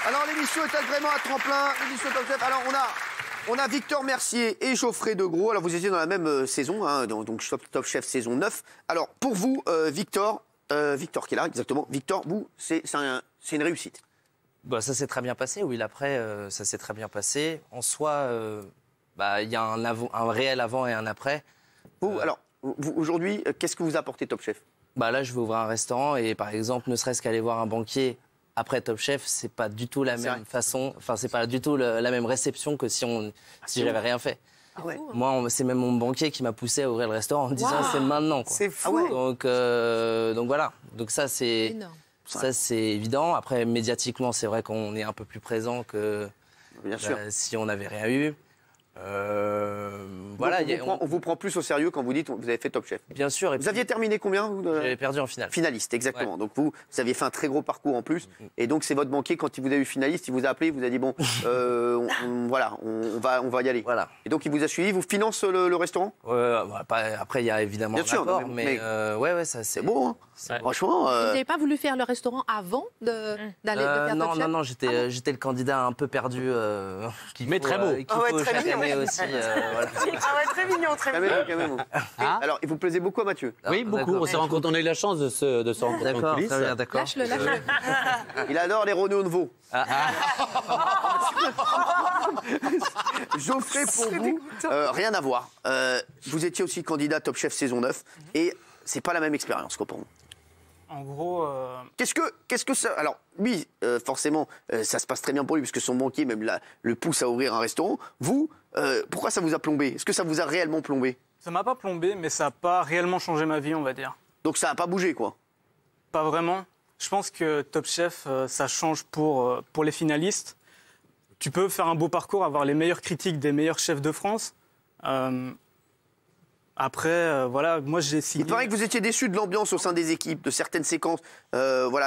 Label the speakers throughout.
Speaker 1: Alors l'émission est vraiment un tremplin, l'émission Top Chef. Alors on a Victor Mercier et Geoffrey Degros. Alors vous étiez dans la même saison, hein, donc Top Chef saison 9. Alors pour vous, Victor qui est là exactement, Victor, vous, c'est une réussite.
Speaker 2: Bah, ça s'est très bien passé, oui, après, ça s'est très bien passé. En soi, il y a un réel avant et un après.
Speaker 1: Alors, aujourd'hui, qu'est-ce que vous apportez Top Chef?
Speaker 2: Bah, là, je vais ouvrir un restaurant et, par exemple, ne serait-ce qu'aller voir un banquier après Top Chef, c'est pas du tout la même façon, enfin, c'est pas du tout la même réception que si j'avais rien fait.
Speaker 1: Ah ouais.
Speaker 2: Moi, c'est même mon banquier qui m'a poussé à ouvrir le restaurant en disant c'est maintenant.
Speaker 1: C'est fou. Ah
Speaker 2: ouais. Donc voilà, donc ça c'est
Speaker 3: énorme.
Speaker 2: Ça, c'est évident. Après, médiatiquement, c'est vrai qu'on est un peu plus présent que si on n'avait rien eu.
Speaker 1: Voilà, on vous prend plus au sérieux quand vous dites que vous avez fait Top Chef.
Speaker 2: Bien sûr.
Speaker 1: Vous aviez terminé combien vous
Speaker 2: J'avais perdu en finale.
Speaker 1: Finaliste, exactement.
Speaker 2: Ouais.
Speaker 1: Donc vous aviez fait un très gros parcours en plus. Et donc c'est votre banquier, quand il vous a eu finaliste, il vous a appelé, il vous a dit bon, voilà, on va y aller.
Speaker 2: Voilà.
Speaker 1: Et donc il vous a suivi, vous finance le restaurant?
Speaker 2: Après, il y a évidemment
Speaker 1: bien sûr,
Speaker 2: rapport, mais ouais, ça
Speaker 1: c'est beau. Hein. Franchement.
Speaker 3: Vous n'avez pas voulu faire le restaurant avant d'aller faire Top Chef?
Speaker 2: Non, j'étais le candidat un peu perdu.
Speaker 4: Mais très beau.
Speaker 2: Qui faut chaque année aussi.
Speaker 5: Voilà. Ah ouais, très mignon, très mignon.
Speaker 1: Alors, il vous plaisait beaucoup à Mathieu?
Speaker 4: Oui, beaucoup. On s'est rencontrés, on a eu la chance de se rencontrer en coulisses.
Speaker 2: D'accord.
Speaker 3: Lâche-le.
Speaker 1: Il adore les Renault de Veau. Geoffrey, pour vous, rien à voir. Vous étiez aussi candidat Top Chef saison 9 et c'est pas la même expérience quoi pour vous.
Speaker 6: En gros...
Speaker 1: Qu'est-ce que ça... Alors, lui, forcément, ça se passe très bien pour lui, puisque son banquier même le pousse à ouvrir un restaurant. Vous, pourquoi ça vous a plombé? Est-ce que ça vous a réellement plombé?
Speaker 6: Ça m'a pas plombé, mais ça n'a pas réellement changé ma vie, on va dire.
Speaker 1: Donc ça n'a pas bougé, quoi?
Speaker 6: Pas vraiment. Je pense que Top Chef, ça change pour les finalistes. Tu peux faire un beau parcours, avoir les meilleures critiques des meilleurs chefs de France. Après, voilà, moi j'ai signé...
Speaker 1: Il paraît que vous étiez déçu de l'ambiance au sein des équipes, de certaines séquences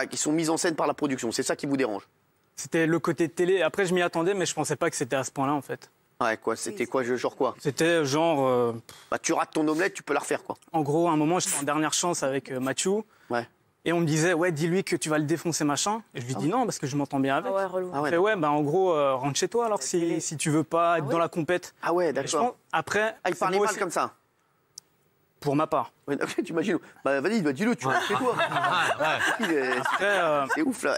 Speaker 1: qui sont mises en scène par la production. C'est ça qui vous dérange?
Speaker 6: C'était le côté télé. Après, je m'y attendais, mais je pensais pas que c'était à ce point-là, en fait.
Speaker 1: Ouais, quoi, c'était quoi, genre quoi?
Speaker 6: C'était genre...
Speaker 1: tu rates ton omelette, tu peux la refaire, quoi.
Speaker 6: En gros, à un moment, j'étais en dernière chance avec Mathieu.
Speaker 1: Ouais.
Speaker 6: Et on me disait, ouais, dis-lui que tu vas le défoncer, machin. Et je lui dis non, parce que je m'entends bien avec.
Speaker 5: Ah ouais, relou.
Speaker 6: Il fait, en gros, rentre chez toi, alors, si tu veux pas être dans la compète.
Speaker 1: Ah ouais, d'accord.
Speaker 6: Après...
Speaker 1: il parlait mal comme ça?
Speaker 6: Pour ma part.
Speaker 1: Ouais, t'imagines. Vas-y, dis-le, tu restes chez toi. C'est ouf, là.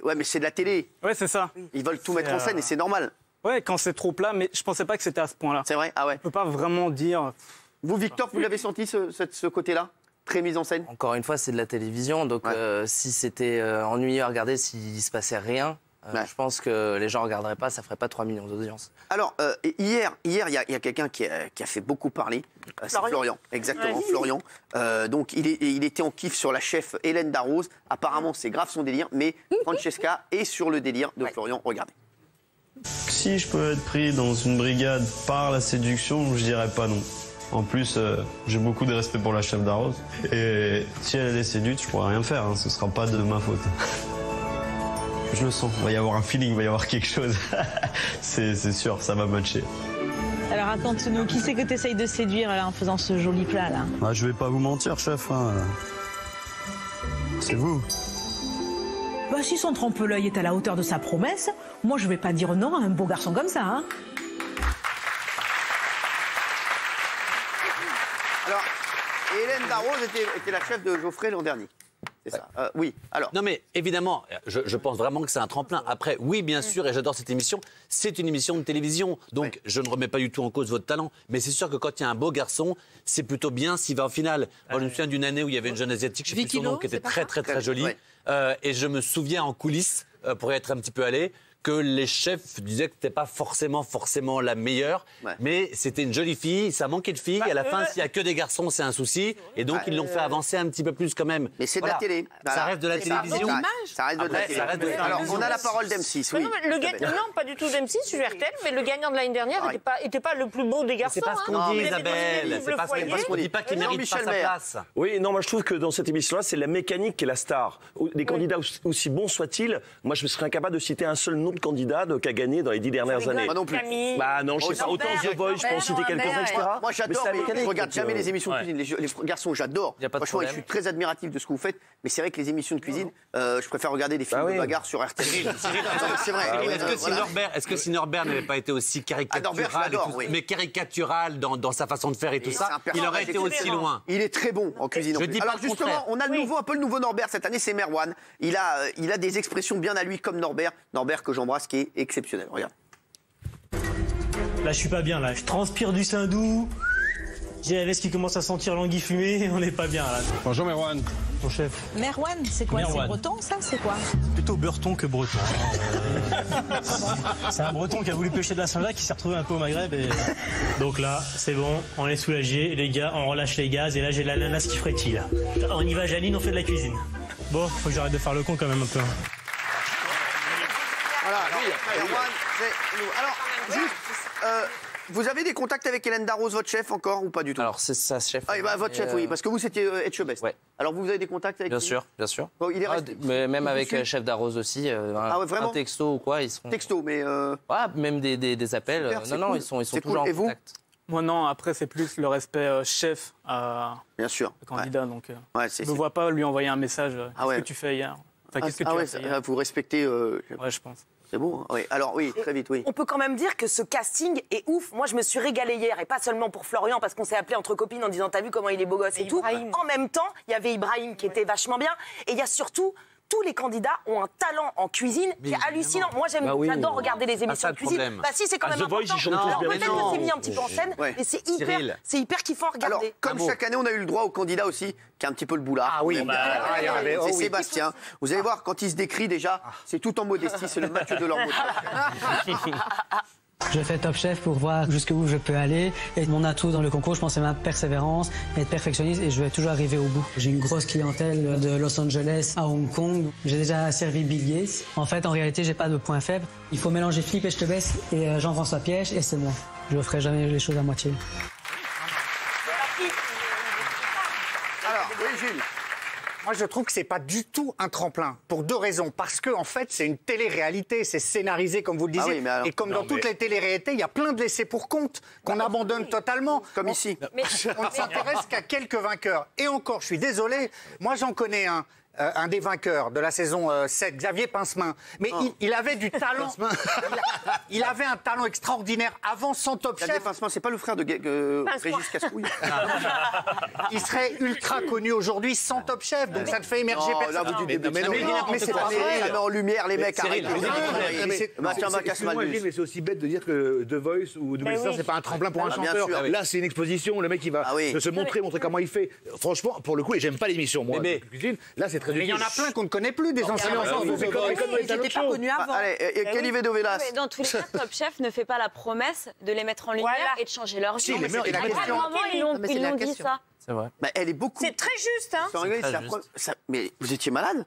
Speaker 1: Ouais, mais c'est de la télé.
Speaker 6: Ouais, c'est ça.
Speaker 1: Ils veulent tout mettre en scène et c'est normal.
Speaker 6: Ouais, quand c'est trop plat, mais je pensais pas que c'était à ce point-là.
Speaker 1: C'est vrai? Ah ouais.
Speaker 6: On peut pas vraiment dire...
Speaker 1: Vous, Victor, vous l'avez senti, ce côté-là? Très mise en scène?
Speaker 2: Encore une fois, c'est de la télévision, donc si c'était ennuyeux à regarder, s'il se passait rien, je pense que les gens regarderaient pas, ça ferait pas 3 millions d'audience.
Speaker 1: Alors, hier, il y a quelqu'un qui a fait beaucoup parler. C'est Florian. Exactement, ouais. Florian. Donc, il était en kiff sur la chef Hélène Darroze. Apparemment, c'est grave son délire, mais Francesca est sur le délire de Florian. Regardez.
Speaker 7: Si je peux être pris dans une brigade par la séduction, je dirais pas non. En plus, j'ai beaucoup de respect pour la chef Darroze. Et si elle est séduite, je pourrais rien faire. Hein. Ce sera pas de ma faute. Je le sens. Il va y avoir un feeling, il va y avoir quelque chose. C'est sûr, ça va matcher.
Speaker 8: Alors raconte-nous, qui c'est que tu essayes de séduire là, en faisant ce joli plat là?
Speaker 7: Je vais pas vous mentir, chef. Hein. C'est vous.
Speaker 8: Si son trompe-l'œil est à la hauteur de sa promesse, moi je vais pas dire non à un beau garçon comme ça. Hein.
Speaker 1: Alors, Hélène Darroze était la chef de Geoffrey l'an dernier. C'est ça. Oui, alors.
Speaker 4: Non, mais évidemment, je pense vraiment que c'est un tremplin. Après, oui, bien sûr, et j'adore cette émission, c'est une émission de télévision. Donc, je ne remets pas du tout en cause votre talent. Mais c'est sûr que quand il y a un beau garçon, c'est plutôt bien s'il va en finale. Moi, je me souviens d'une année où il y avait une jeune asiatique, je ne sais plus son nom, qui était très jolie. Ouais. Et je me souviens en coulisses, pour y être un petit peu allé, que les chefs disaient que c'était pas forcément la meilleure, mais c'était une jolie fille, ça manquait de filles, et à la fin, s'il y a que des garçons, c'est un souci, et donc ils l'ont fait avancer un petit peu plus quand même.
Speaker 1: Mais c'est de la télé.
Speaker 4: Ça reste de la télévision.
Speaker 1: Ça reste de la télé. Alors, on a la parole d'M6, oui.
Speaker 5: Non, pas du tout d'M6, je suis RTL, mais le gagnant de l'année dernière n'était pas le plus beau des garçons.
Speaker 4: C'est pas ce qu'on dit, Isabelle. C'est pas ce qu'on dit, pas qu'il mérite pas sa place.
Speaker 9: Oui, non, moi je trouve que dans cette émission-là, c'est la mécanique qui est la star. Les candidats, aussi bons soient-ils, moi je serais incapable de citer un seul nom autre candidat qu'a gagné dans les 10 dernières années.
Speaker 1: Moi non plus.
Speaker 5: Camille.
Speaker 9: Bah non, je sais pas. Autant The Voice, je peux en citer quelques-uns, etc.
Speaker 1: Moi j'adore, mais je regarde jamais les émissions de
Speaker 2: Ouais.
Speaker 1: cuisine. Les garçons, j'adore.
Speaker 2: Y a pas de
Speaker 1: Franchement, je
Speaker 2: problème.
Speaker 1: suis très admiratif de ce que vous faites, mais c'est vrai que les émissions de cuisine, je préfère regarder des films
Speaker 9: Ah oui.
Speaker 1: de bagarre sur RTL. C'est vrai.
Speaker 4: Est-ce que si Norbert n'avait pas été aussi
Speaker 1: Norbert, je
Speaker 4: caricatural,
Speaker 1: l'adore,
Speaker 4: et tout-
Speaker 1: oui.
Speaker 4: mais caricatural dans sa façon de faire et tout
Speaker 1: c'est
Speaker 4: ça,
Speaker 1: un
Speaker 4: il
Speaker 1: personnage
Speaker 4: aurait été aussi
Speaker 1: excellent.
Speaker 4: loin.
Speaker 1: Il est très bon en cuisine.
Speaker 4: Je
Speaker 1: en plus.
Speaker 4: dis pas
Speaker 1: Alors
Speaker 4: le
Speaker 1: justement,
Speaker 4: contraire.
Speaker 1: on a un peu le nouveau Norbert cette année, c'est Merwan. Il a des expressions bien à lui comme Norbert. Norbert que j'embrasse, qui est exceptionnel. Regarde.
Speaker 10: Là, je suis pas bien, là. Je transpire du sein doux. J'ai la veste qui commence à sentir l'anguille fumée. On n'est pas bien, là.
Speaker 11: Bonjour Merwan.
Speaker 10: Mon chef.
Speaker 8: Merwan, c'est quoi?
Speaker 10: Merwan.
Speaker 8: C'est breton, ça? C'est quoi?
Speaker 10: Plutôt breton que breton. C'est un breton qui a voulu pêcher de la Saint-Jacques, qui s'est retrouvé un peu au Maghreb. Et... Donc là, c'est bon, on est soulagé. Les gars, on relâche les gaz. Et là, j'ai de l'ananas qui frétille, là. On y va, Janine, on fait de la cuisine. Bon, faut que j'arrête de faire le con quand même un peu.
Speaker 1: Voilà, Merwan, c'est nous. Alors, juste, vous avez des contacts avec Hélène Darroze, votre chef, encore, ou pas du tout?
Speaker 2: Alors, c'est sa chef.
Speaker 1: Ah, bah, votre chef, oui, parce que vous, c'était Etchebest.
Speaker 2: Ouais.
Speaker 1: Alors, vous avez des contacts avec
Speaker 2: Bien
Speaker 1: lui?
Speaker 2: sûr, bien sûr.
Speaker 1: Bon, il est
Speaker 2: Ah,
Speaker 1: resté.
Speaker 2: mais même
Speaker 1: Vous
Speaker 2: avec
Speaker 1: suivez
Speaker 2: chef d'Arrose aussi,
Speaker 1: ouais, vraiment
Speaker 2: un texto ou quoi, ils seront.
Speaker 1: Texto, mais.
Speaker 2: Ouais, même des appels.
Speaker 1: Super, c'est
Speaker 2: non,
Speaker 1: cool.
Speaker 2: ils sont
Speaker 1: C'est
Speaker 2: toujours
Speaker 1: cool. Et
Speaker 2: en
Speaker 1: vous
Speaker 2: contact.
Speaker 6: Moi, non, après, c'est plus le respect chef à
Speaker 1: Bien sûr.
Speaker 6: le candidat. Donc,
Speaker 1: Ouais,
Speaker 6: je ne me vois pas lui envoyer un message. Qu'est-ce
Speaker 1: ouais.
Speaker 6: que tu fais hier? Enfin, qu'est-ce que
Speaker 1: Ah
Speaker 6: tu
Speaker 1: ouais,
Speaker 6: as fait hier?
Speaker 1: vous respectez.
Speaker 6: Ouais, je pense.
Speaker 1: C'est beau. Hein, oui. Alors, oui, très vite, oui.
Speaker 5: On peut quand même dire que ce casting est ouf. Moi, je me suis régalée hier, et pas seulement pour Florian, parce qu'on s'est appelé entre copines en disant t'as vu comment il est beau gosse et tout.
Speaker 3: Ibrahim.
Speaker 5: En même temps, il y avait Ibrahim qui était vachement bien, et il y a surtout tous les candidats ont un talent en cuisine qui est hallucinant. Moi, j'adore regarder les émissions
Speaker 4: pas
Speaker 5: de
Speaker 4: de
Speaker 5: cuisine.
Speaker 4: problème.
Speaker 5: Bah si, c'est quand même
Speaker 9: The Voice,
Speaker 5: important.
Speaker 9: ils chantent tous
Speaker 5: Alors
Speaker 9: bien.
Speaker 5: peut-être
Speaker 4: Mais
Speaker 5: que
Speaker 4: non.
Speaker 5: c'est mis un petit peu en scène,
Speaker 1: Ouais.
Speaker 5: mais
Speaker 4: Cyril.
Speaker 5: c'est hyper kiffant à
Speaker 1: Alors,
Speaker 5: regarder.
Speaker 1: comme chaque année, on a eu le droit au candidat aussi, qui a un petit peu le boulard.
Speaker 5: Ah oui,
Speaker 1: c'est
Speaker 5: bah,
Speaker 1: c'est Sébastien. Vous allez voir, quand il se décrit déjà, c'est tout en modestie, c'est le Mathieu Delormeau.
Speaker 10: Je fais Top Chef pour voir jusqu'où je peux aller. Et mon atout dans le concours, je pense, c'est ma persévérance, être perfectionniste et je vais toujours arriver au bout. J'ai une grosse clientèle de Los Angeles à Hong Kong. J'ai déjà servi Bill Gates. En fait, en réalité, j'ai pas de point faible. Il faut mélanger Philippe Etchebest et Jean-François Piège et c'est moi. Je ne ferai jamais les choses à moitié.
Speaker 1: Alors, oui, Jules.
Speaker 12: Moi, je trouve que c'est pas du tout un tremplin, pour deux raisons. Parce que, en fait, c'est une télé-réalité, c'est scénarisé, comme vous le disiez.
Speaker 1: Ah oui, mais alors-
Speaker 12: et comme dans toutes les télé-réalités, il y a plein de laissés pour compte qu'on abandonne totalement.
Speaker 1: Comme ici.
Speaker 12: On ne s'intéresse qu'à quelques vainqueurs. Et encore, je suis désolé, moi j'en connais un des vainqueurs de la saison 7, Xavier Pincemain. Mais il avait du talent. Il avait un talent extraordinaire avant son Top
Speaker 1: Xavier
Speaker 12: Chef.
Speaker 1: Pincemain, c'est pas le frère de Régis Cascouille.
Speaker 12: Il serait ultra connu aujourd'hui sans Top Chef. Donc ça ne fait émerger
Speaker 1: Non, là,
Speaker 12: personne.
Speaker 1: vous dites des
Speaker 12: mais
Speaker 1: bêtises.
Speaker 12: non, mais c'est pas vrai.
Speaker 1: Ça met en lumière les mecs.
Speaker 4: Cyril,
Speaker 1: arrêtez. Mathieu Macas
Speaker 11: Excuse-moi,
Speaker 1: Malmus.
Speaker 11: mais c'est aussi bête de dire que The Voice ou The Voice, c'est pas un tremplin pour un
Speaker 1: Ah, bien
Speaker 11: chanteur.
Speaker 1: sûr.
Speaker 11: Là, c'est une exposition. Le mec, il va se montrer comment il fait. Franchement, pour le coup, et j'aime pas l'émission, moi.
Speaker 4: Mais-
Speaker 11: de cuisine. Là, c'est très
Speaker 12: Mais il y en a plein qu'on ne connaît plus, des anciens enfants.
Speaker 11: C'est comme dans les talk shows.
Speaker 1: Allez, Kelly Dovelas.
Speaker 13: Mais dans tous les cas, Top Chef ne fait pas la promesse de les mettre en lumière et de changer leur vie.
Speaker 11: Si, mais c'était la
Speaker 13: À
Speaker 11: question.
Speaker 13: quel moment ils l'ont dit ça?
Speaker 2: C'est vrai.
Speaker 1: Bah, elle est beaucoup.
Speaker 5: C'est très juste, hein.
Speaker 1: Sans rigoler,
Speaker 2: très
Speaker 1: c'est la
Speaker 2: juste.
Speaker 1: preuve- Mais vous étiez malade?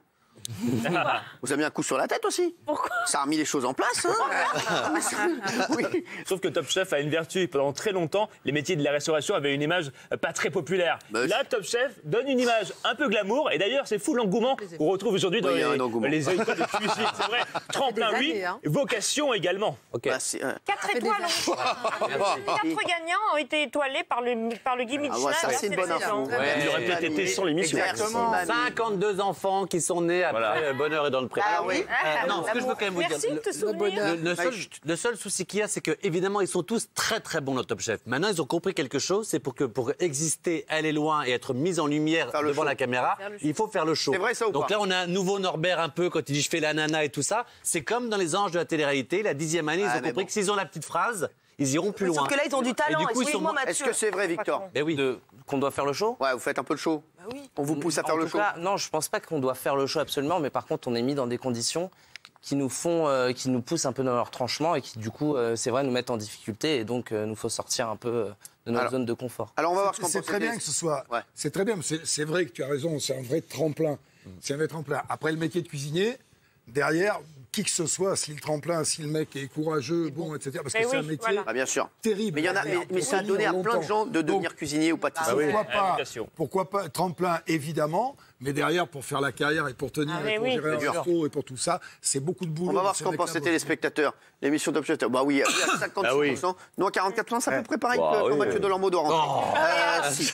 Speaker 1: Vous avez mis un coup sur la tête aussi?
Speaker 13: Pourquoi?
Speaker 1: Ça a remis les choses en place, hein? Oui.
Speaker 14: Sauf que Top Chef a une vertu. Pendant très longtemps, les métiers de la restauration avaient une image pas très populaire.
Speaker 1: Bah,
Speaker 14: Là, Top Chef donne une image un peu glamour. Et d'ailleurs, c'est fou l'engouement qu'on retrouve aujourd'hui dans
Speaker 1: Oui, il y a un engouement.
Speaker 14: les écoles de cuisine. C'est vrai. Tremplin,
Speaker 3: des
Speaker 14: oui.
Speaker 3: années, hein.
Speaker 14: Vocation également.
Speaker 4: Ok.
Speaker 1: Bah, c'est,
Speaker 5: 4 étoiles. 4 gagnants ont été étoilés par le Guy Michelin.
Speaker 1: ouais, ça, c'est une bonne info.
Speaker 4: Ouais,
Speaker 14: Il aurait peut-être été sans l'émission.
Speaker 1: Exactement.
Speaker 4: 52 enfants qui sont nés après Bonheur et dans le pré.
Speaker 1: Ah oui.
Speaker 4: Non, ce que je veux quand même vous dire.
Speaker 5: Merci de te souvenir.
Speaker 4: Le seul souci qu'il y a, c'est que évidemment, ils sont tous très très bons dans Top Chef. Maintenant, ils ont compris quelque chose, c'est pour exister, aller loin et être mis en lumière
Speaker 1: Faire le
Speaker 4: devant
Speaker 1: show.
Speaker 4: la caméra, il faut faire le show.
Speaker 1: C'est vrai, ça, ou
Speaker 4: Donc
Speaker 1: pas
Speaker 4: là, on a un nouveau Norbert un peu quand il dit je fais la nana et tout ça. C'est comme dans les Anges de la télé-réalité, la 10e année, ils ont
Speaker 1: mais
Speaker 4: compris
Speaker 1: bon.
Speaker 4: que s'ils ont la petite phrase, ils iront plus loin.
Speaker 5: Sauf que là, ils ont du talent.
Speaker 4: Et du coup, ils sont
Speaker 5: Excuse-moi,
Speaker 4: moins-
Speaker 5: Mathieu.
Speaker 1: Est-ce que c'est vrai, Victor?
Speaker 4: Ben oui.
Speaker 2: Qu'on doit faire le show?
Speaker 1: Ouais, vous faites un peu le show. On vous pousse à faire
Speaker 2: En
Speaker 1: le
Speaker 2: tout
Speaker 1: show.
Speaker 2: cas, non, je pense pas qu'on doit faire le show absolument, mais par contre, on est mis dans des conditions qui nous qui nous poussent un peu dans leur tranchement et qui, du coup, c'est vrai, nous mettent en difficulté et donc nous faut sortir un peu de notre zone de confort.
Speaker 1: Alors, on va voir ce qu'on pense.
Speaker 15: C'est très bien que ce soit.
Speaker 1: Ouais.
Speaker 15: C'est très bien, mais c'est vrai que tu as raison, c'est un vrai tremplin. C'est un vrai tremplin. Après le métier de cuisinier, derrière, qui que ce soit, si le tremplin, si le mec est courageux, bon, etc. Parce que c'est un métier
Speaker 1: bien sûr.
Speaker 15: terrible.
Speaker 1: Mais ça a donné à plein de gens de devenir cuisinier ou pâtissier.
Speaker 15: Pourquoi pas tremplin, évidemment, mais derrière, pour faire la carrière et pour tenir, et pour gérer un resto et pour tout ça, c'est beaucoup de boulot.
Speaker 1: On va voir ce qu'en pensent les téléspectateurs. L'émission Top Chef, bah oui, il y a 56%. Nous, à 44%, c'est à peu près pareil que Mathieu Delormeau d'Orange.